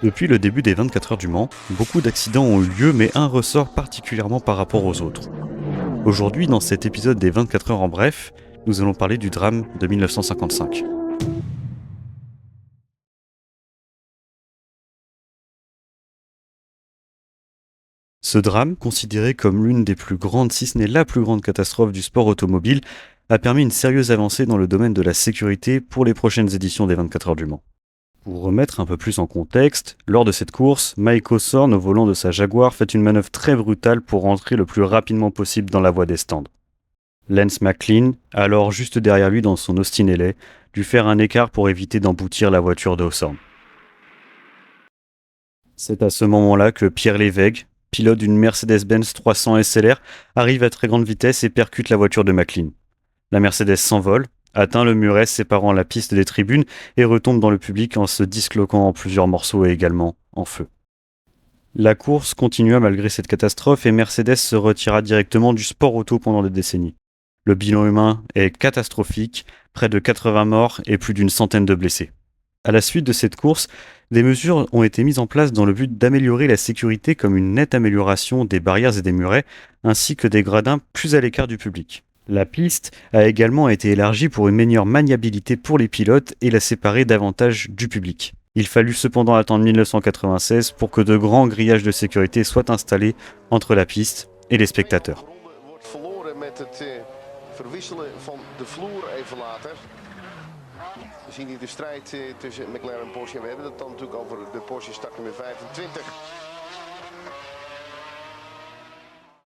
Depuis le début des 24 heures du Mans, beaucoup d'accidents ont eu lieu, mais un ressort particulièrement par rapport aux autres. Aujourd'hui, dans cet épisode des 24 heures en bref, nous allons parler du drame de 1955. Ce drame, considéré comme l'une des plus grandes, si ce n'est la plus grande catastrophe du sport automobile, a permis une sérieuse avancée dans le domaine de la sécurité pour les prochaines éditions des 24 heures du Mans. Pour remettre un peu plus en contexte, lors de cette course, Mike Hawthorne, au volant de sa Jaguar, fait une manœuvre très brutale pour rentrer le plus rapidement possible dans la voie des stands. Lance McLean, alors juste derrière lui dans son Austin LA, dut faire un écart pour éviter d'emboutir la voiture de Hawthorne. C'est à ce moment-là que Pierre Lévesque, pilote d'une Mercedes-Benz 300 SLR, arrive à très grande vitesse et percute la voiture de McLean. La Mercedes s'envole, atteint le muret séparant la piste des tribunes et retombe dans le public en se disloquant en plusieurs morceaux et également en feu. La course continua malgré cette catastrophe et Mercedes se retira directement du sport auto pendant des décennies. Le bilan humain est catastrophique, près de 80 morts et plus d'une centaine de blessés. À la suite de cette course, des mesures ont été mises en place dans le but d'améliorer la sécurité comme une nette amélioration des barrières et des murets, ainsi que des gradins plus à l'écart du public. La piste a également été élargie pour une meilleure maniabilité pour les pilotes et la séparer davantage du public. Il fallut cependant attendre 1996 pour que de grands grillages de sécurité soient installés entre la piste et les spectateurs. We zien hier de strijd tussen McLaren en Porsche. We hebben het dan natuurlijk over de Porsche startnummer 25.